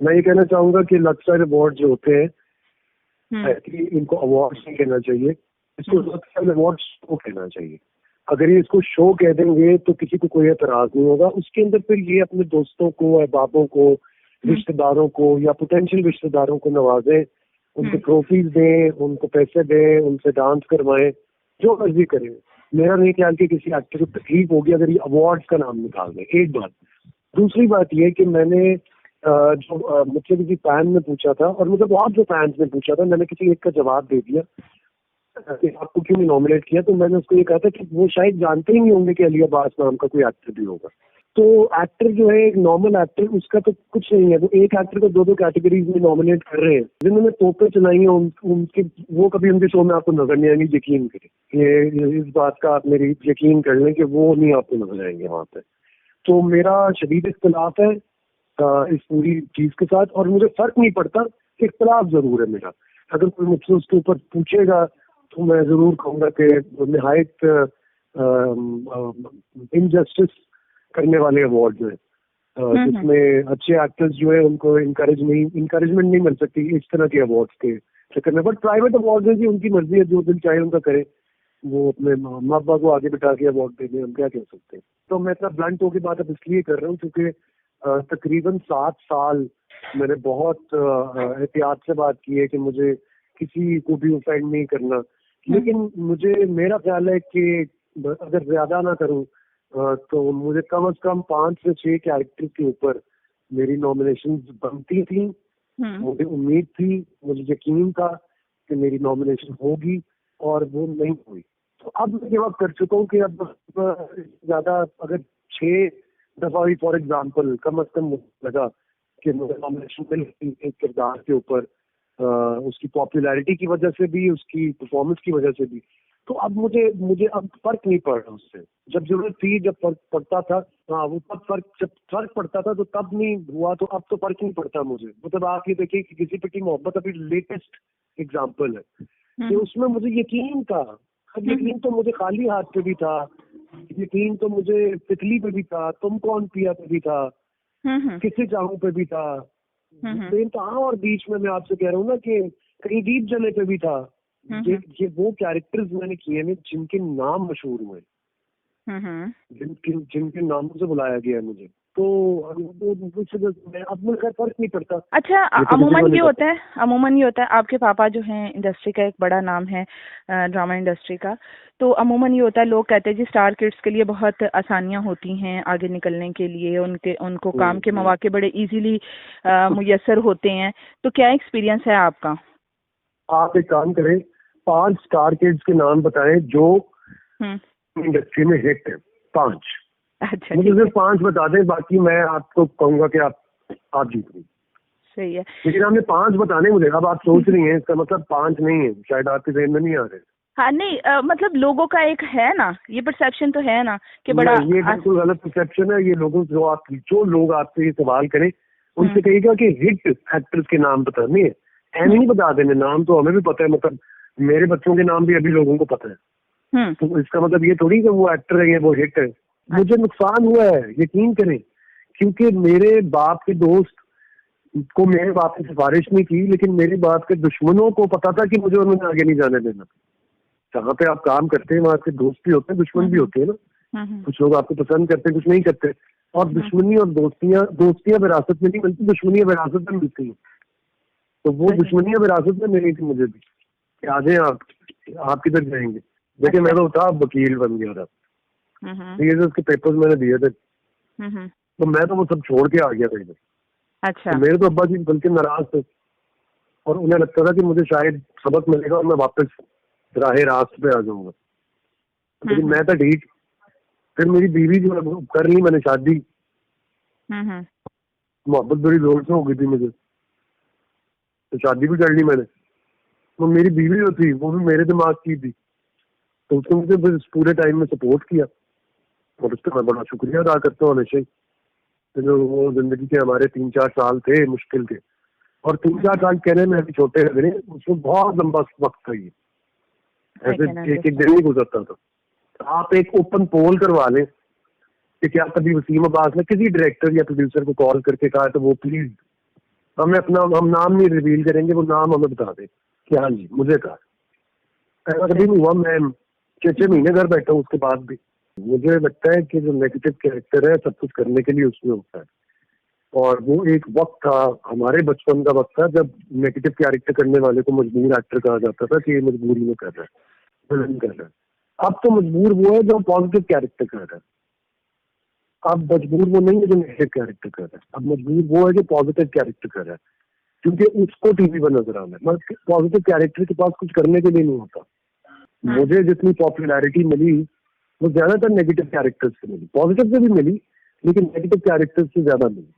मैं ये कहना चाहूंगा कि लक्सर अवार्ड जो होते हैं हम्म, इनको अवार्ड नहीं कहना चाहिए, इसको लक्सर अवार्ड शो कहना चाहिए। अगर ये इसको शो कह देंगे तो किसी को कोई एतराज नहीं होगा। उसके अंदर फिर ये अपने दोस्तों को, अहबाबों को, रिश्तेदारों को या पोटेंशियल रिश्तेदारों को नवाजें, उनको ट्रॉफीज दें, उनको पैसे दें, उनसे डांस करवाएं, जो मर्जी करें। मेरा नहीं ख्याल कि किसी एक्टर को तकलीफ होगी अगर ये अवार्ड्स का नाम निकाल दें। एक बात। दूसरी बात ये कि मैंने मुझसे किसी फैन ने पूछा था और मुझे बहुत जो फैंस ने पूछा था, मैंने किसी एक का जवाब दे दिया कि आपको क्यों नहीं नॉमिनेट किया। तो मैंने उसको ये कहा था कि वो शायद जानते ही नहीं होंगे कि अली अब्बास नाम का कोई एक्टर भी होगा। तो एक्टर जो है, एक नॉर्मल एक्टर, उसका तो कुछ नहीं है। वो एक एक्टर को दो कैटेगरीज में नॉमिनेट कर रहे हैं। जिन्होंने तोपें चलाई हैं उनके वो कभी उनके शो में आपको नजर नहीं आएंगे, यकीन करें। ये इस बात का आप मेरी यकीन कर लें कि वो नहीं आपको नजर आएंगे वहाँ पे। तो मेरा शदीद इख्तिलाफ है इस पूरी चीज के साथ, और मुझे फर्क नहीं पड़ता। इख्तिलाफ जरूर है मेरा। अगर कोई मुझसे उसके ऊपर पूछेगा तो मैं जरूर कहूंगा कि निहायत इनजस्टिस करने वाले अवार्ड जो है, जिसमें अच्छे एक्टर्स जो है उनको इंकरेजमेंट नहीं मिल सकती इस तरह के अवार्ड्स के चक्कर में। बट प्राइवेट अवार्ड है जी, उनकी मर्जी है, जो दिल चाहे उनका करे। वो अपने माँ बाप को आगे बिठा के अवार्ड दे दें, हम क्या कह सकते हैं। तो मैं इतना ब्लंट होकर बात अब इसलिए कर रहा हूँ क्योंकि तकरीबन 7 साल मैंने बहुत एहतियात से बात की है कि मुझे किसी को भी ऑफेंड नहीं करना। लेकिन मेरा ख्याल है कि अगर ज्यादा ना करूं तो मुझे कम से कम 5 से 6 कैरेक्टर के ऊपर मेरी नॉमिनेशन बनती थी। मुझे उम्मीद थी, मुझे यकीन था कि मेरी नॉमिनेशन होगी और वो नहीं हुई। तो अब मैं गिव अप कर चुका हूँ कि अब ज्यादा अगर 6 दफा भी फॉर एग्जाम्पल कम से कम मुझे लगा कि मुझे नॉमिनेशन मिली एक किरदार के ऊपर, उसकी पॉपुलैरिटी की वजह से भी, उसकी परफॉर्मेंस की वजह से भी। तो अब मुझे अब फर्क नहीं पड़ रहा उससे। जब जरूरत थी, जब फर्क पड़ता था, हाँ वो जब फर्क पड़ता था तो तब नहीं हुआ, तो अब तो फर्क नहीं पड़ता मुझे। मतलब आप ये देखिए कि किसी पे की मोहब्बत अभी लेटेस्ट एग्जाम्पल है कि उसमें मुझे यकीन था। अब यकीन तो मुझे खाली हाथ पे भी था, यकीन तो मुझे तितली पे भी था, तुम कौन पिया पे भी था, किसी चाहूं पे भी था, बेनतहा, और बीच में मैं आपसे कह रहा हूँ ना कि कहीं दीप जले पे भी था। ये वो कैरेक्टर्स मैंने किए हैं जिनके नाम मशहूर हुए, जिनके नामों से बुलाया गया है मुझे। तो अब मुझे फर्क नहीं पड़ता। अच्छा, अमूमन ये होता है आपके पापा जो हैं इंडस्ट्री का एक बड़ा नाम है, ड्रामा इंडस्ट्री का। तो अमूमन ये होता है, लोग कहते हैं जी स्टार किड्स के लिए बहुत आसानियां होती हैं आगे निकलने के लिए, उनको काम के मौके बड़े इजीली मुयस्सर होते हैं। तो क्या एक्सपीरियंस है आपका? आप एक काम करें, 5 स्टार किड्स के नाम बताएं जो इंडस्ट्री में हिट है। 5। अच्छा, मुझे सिर्फ 5 बता दें, बाकी मैं आपको कहूंगा कि आप जीत रही। सही है, लेकिन आपने 5 बताने मुझे। अब आप सोच रही हैं, इसका मतलब 5 नहीं है, शायद आपके ज़हन में नहीं आ रहे। हाँ नहीं, मतलब लोगों का एक है ना, ये परसेप्शन तो है ना कि बड़ा, ये बिल्कुल गलत परसेप्शन है। ये लोगों जो लोग आपसे ये सवाल करें उनसे कहिएगा कि हिट एक्ट्रेस के नाम बताने हैं, ऐसे नहीं बता देने। नाम तो हमें भी पता है, मतलब मेरे बच्चों के नाम भी अभी लोगों को पता है। तो इसका मतलब ये थोड़ी कि वो एक्टर है, वो हिट है। मुझे नुकसान हुआ है, यकीन करें, क्योंकि मेरे बाप के दोस्त को मेरे बाप की सिफारिश नहीं की, लेकिन मेरे बाप के दुश्मनों को पता था कि मुझे उन्होंने आगे नहीं जाने देना। जहाँ पे आप काम करते हैं वहाँ के दोस्त भी होते हैं, दुश्मन भी होते हैं ना। कुछ लोग आपको पसंद करते हैं, कुछ नहीं करते। और दुश्मनी और दोस्तियां विरासत में नहीं मिलती, दुश्मनियां विरासत में मिलती हैं। तो वो दुश्मनियां विरासत में मिली थी मुझे भी कि आ जाए आप किधर जाएंगे। देखिए मैं तो था वकील बन गया था, ठीक है, उसके पेपर्स मैंने दिए थे, तो मैं तो वो सब छोड़ के आ गया था इधर। अच्छा, तो मेरे तो अब्बा जी बल्कि नाराज थे और उन्हें लगता था कि मुझे शायद सबक मिलेगा और मैं वापस राहे रास्त पे आ जाऊंगा। लेकिन मैं था ठीक। फिर मेरी बीवी जो कर ली, मैंने शादी, मोहब्बत बड़ी जोर से हो गई थी मुझे, तो शादी भी कर ली मैंने। तो मेरी बीवी जो थी वो भी मेरे दिमाग की थी, तो उसने मुझे फिर पूरे टाइम में सपोर्ट किया और उसका मैं बड़ा शुक्रिया अदा करता हूँ हमेशा ही। जो वो जिंदगी के हमारे 3-4 साल थे मुश्किल के, और 3-4 साल कहने में अभी छोटे लग रहे हैं, उसमें बहुत लंबा वक्त था ये, ऐसे एक दिन नहीं गुजरता था। आप एक ओपन पोल करवा लें कि क्या कभी वसीम अब्बास ने किसी डायरेक्टर या प्रोड्यूसर को कॉल करके कहा तो वो प्लीज हम नाम नहीं रिवील करेंगे, वो नाम हमें बता दे कि हाँ जी मुझे कहा। ऐसा कभी नहीं हुआ, मैं 6 महीने घर बैठा हूँ उसके बाद भी। मुझे लगता है कि जो नेगेटिव कैरेक्टर है सब कुछ करने के लिए उसमें होता है, और वो एक वक्त था, हमारे बचपन का वक्त था, जब नेगेटिव कैरेक्टर करने वाले को मजबूर एक्टर कहा जाता था कि ये मजबूरी में कर रहा है, विलन कर रहा है। अब तो मजबूर वो है जो पॉजिटिव कैरेक्टर कर रहा है। अब मजबूर वो नहीं है जो नेगेटिव कैरेक्टर कर रहा है, अब मजबूर वो है जो पॉजिटिव कैरेक्टर कर रहा है, क्योंकि उसको टीवी पर नजर आना है। मगर पॉजिटिव कैरेक्टर के पास कुछ करने के लिए नहीं होता। मुझे जितनी पॉपुलैरिटी मिली वो ज्यादातर नेगेटिव कैरेक्टर से मिली, पॉजिटिव से भी मिली लेकिन नेगेटिव कैरेक्टर से ज्यादा मिली।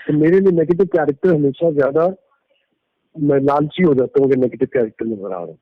तो मेरे लिए नेगेटिव कैरेक्टर हमेशा ज्यादा, मैं लालची हो जाता हूँ कि नेगेटिव कैरेक्टर नजर आ रहा हूँ।